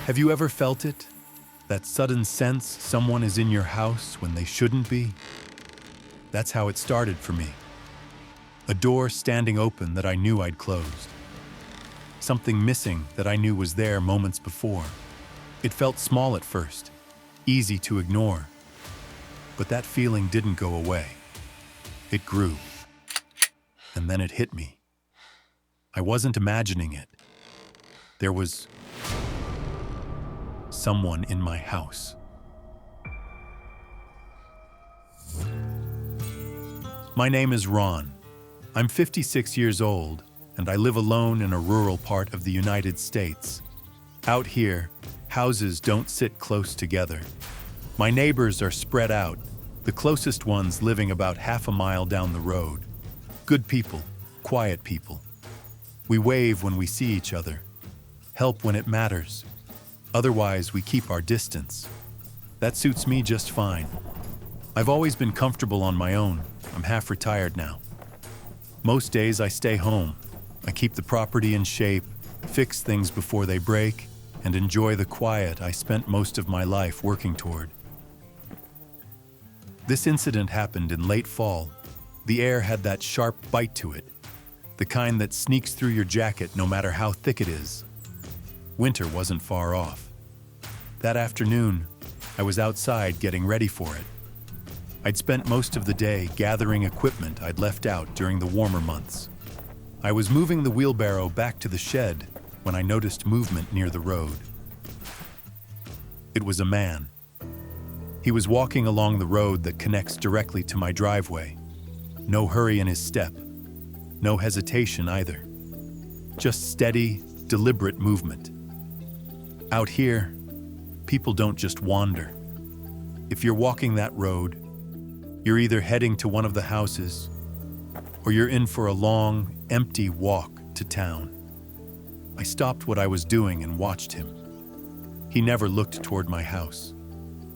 Have you ever felt it? That sudden sense someone is in your house when they shouldn't be? That's how it started for me. A door standing open that I knew I'd closed. Something missing that I knew was there moments before. It felt small at first, easy to ignore. But that feeling didn't go away. It grew. And then it hit me. I wasn't imagining it. There was someone in my house. My name is Ron. I'm 56 years old, and I live alone in a rural part of the United States. Out here, houses don't sit close together. My neighbors are spread out, the closest ones living about half a mile down the road. Good people, quiet people. We wave when we see each other, help when it matters. Otherwise, we keep our distance. That suits me just fine. I've always been comfortable on my own. I'm half retired now. Most days I stay home. I keep the property in shape, fix things before they break, and enjoy the quiet I spent most of my life working toward. This incident happened in late fall. The air had that sharp bite to it, the kind that sneaks through your jacket no matter how thick it is. Winter wasn't far off. That afternoon, I was outside getting ready for it. I'd spent most of the day gathering equipment I'd left out during the warmer months. I was moving the wheelbarrow back to the shed when I noticed movement near the road. It was a man. He was walking along the road that connects directly to my driveway. No hurry in his step. No hesitation either. Just steady, deliberate movement. Out here, people don't just wander. If you're walking that road, you're either heading to one of the houses, or you're in for a long, empty walk to town. I stopped what I was doing and watched him. He never looked toward my house,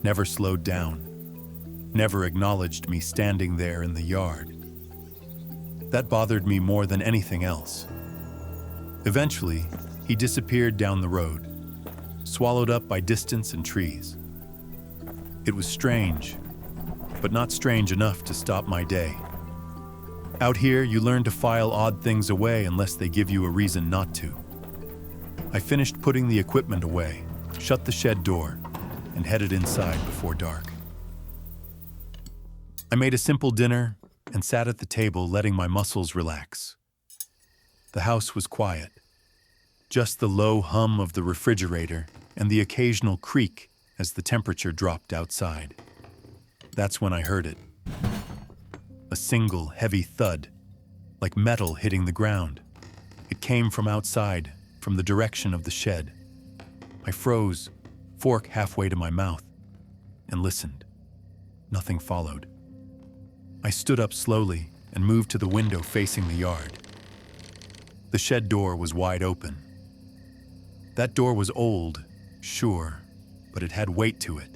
never slowed down, never acknowledged me standing there in the yard. That bothered me more than anything else. Eventually, he disappeared down the road, swallowed up by distance and trees. It was strange, but not strange enough to stop my day. Out here, you learn to file odd things away unless they give you a reason not to. I finished putting the equipment away, shut the shed door, and headed inside before dark. I made a simple dinner and sat at the table letting my muscles relax. The house was quiet. Just the low hum of the refrigerator and the occasional creak as the temperature dropped outside. That's when I heard it. A single heavy thud, like metal hitting the ground. It came from outside, from the direction of the shed. I froze, fork halfway to my mouth, and listened. Nothing followed. I stood up slowly and moved to the window facing the yard. The shed door was wide open. That door was old, sure, but it had weight to it.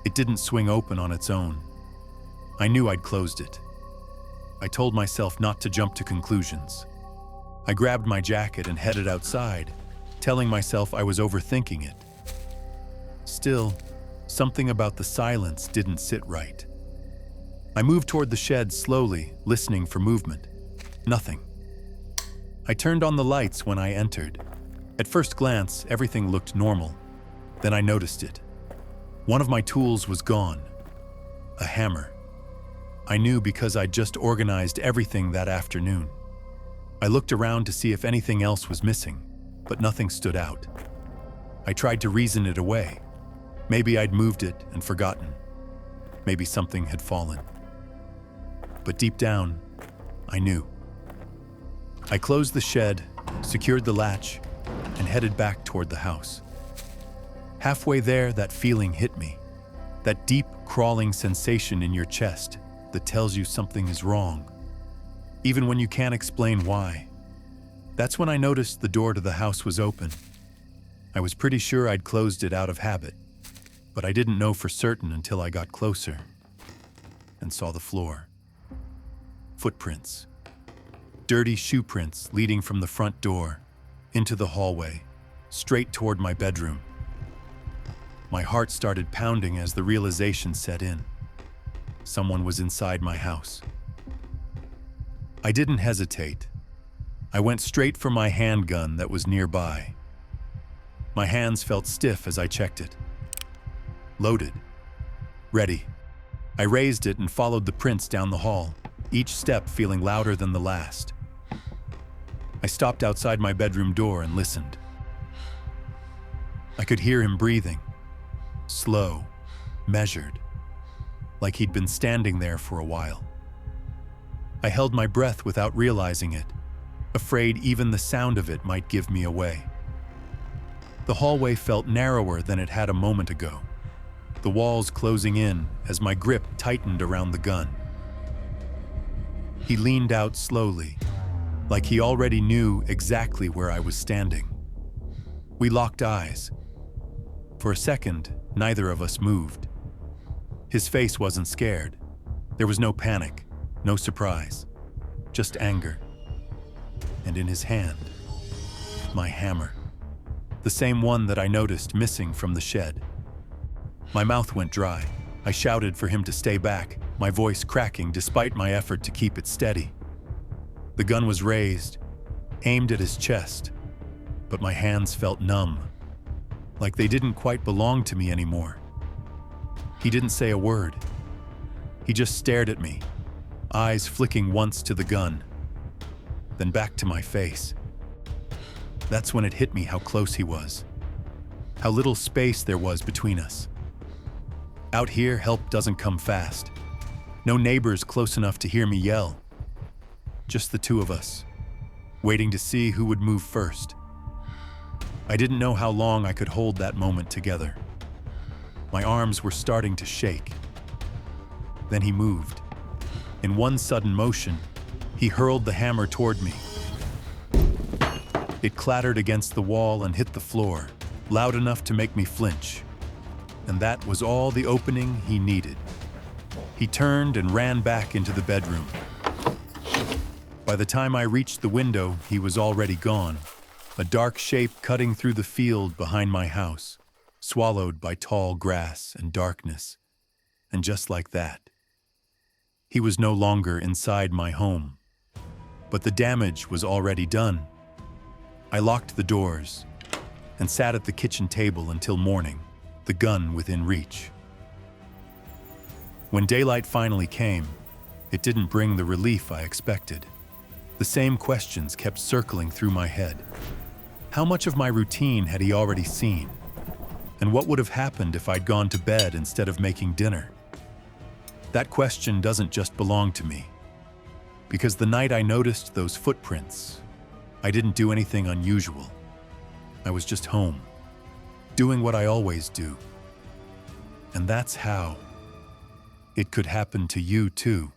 It didn't swing open on its own. I knew I'd closed it. I told myself not to jump to conclusions. I grabbed my jacket and headed outside, telling myself I was overthinking it. Still, something about the silence didn't sit right. I moved toward the shed slowly, listening for movement. Nothing. I turned on the lights when I entered. At first glance, everything looked normal. Then I noticed it. One of my tools was gone. A hammer. I knew because I'd just organized everything that afternoon. I looked around to see if anything else was missing, but nothing stood out. I tried to reason it away. Maybe I'd moved it and forgotten. Maybe something had fallen. But deep down, I knew. I closed the shed, secured the latch, and headed back toward the house. Halfway there, that feeling hit me. That deep, crawling sensation in your chest that tells you something is wrong, even when you can't explain why. That's when I noticed the door to the house was open. I was pretty sure I'd closed it out of habit, but I didn't know for certain until I got closer and saw the floor. Footprints. Dirty shoe prints leading from the front door into the hallway, straight toward my bedroom. My heart started pounding as the realization set in. Someone was inside my house. I didn't hesitate. I went straight for my handgun that was nearby. My hands felt stiff as I checked it. Loaded. Ready. I raised it and followed the prints down the hall, each step feeling louder than the last. I stopped outside my bedroom door and listened. I could hear him breathing, slow, measured, like he'd been standing there for a while. I held my breath without realizing it, afraid even the sound of it might give me away. The hallway felt narrower than it had a moment ago, the walls closing in as my grip tightened around the gun. He leaned out slowly, like he already knew exactly where I was standing. We locked eyes. For a second, neither of us moved. His face wasn't scared. There was no panic, no surprise, just anger. And in his hand, my hammer, the same one that I noticed missing from the shed. My mouth went dry. I shouted for him to stay back, my voice cracking despite my effort to keep it steady. The gun was raised, aimed at his chest, but my hands felt numb, like they didn't quite belong to me anymore. He didn't say a word. He just stared at me, eyes flicking once to the gun, then back to my face. That's when it hit me how close he was, how little space there was between us. Out here, help doesn't come fast. No neighbors close enough to hear me yell. Just the two of us, waiting to see who would move first. I didn't know how long I could hold that moment together. My arms were starting to shake. Then he moved. In one sudden motion, he hurled the hammer toward me. It clattered against the wall and hit the floor, loud enough to make me flinch. And that was all the opening he needed. He turned and ran back into the bedroom. By the time I reached the window, he was already gone, a dark shape cutting through the field behind my house, swallowed by tall grass and darkness. And just like that, he was no longer inside my home. But the damage was already done. I locked the doors and sat at the kitchen table until morning, the gun within reach. When daylight finally came, it didn't bring the relief I expected. The same questions kept circling through my head. How much of my routine had he already seen? And what would have happened if I'd gone to bed instead of making dinner? That question doesn't just belong to me. Because the night I noticed those footprints, I didn't do anything unusual. I was just home, doing what I always do. And that's how it could happen to you too.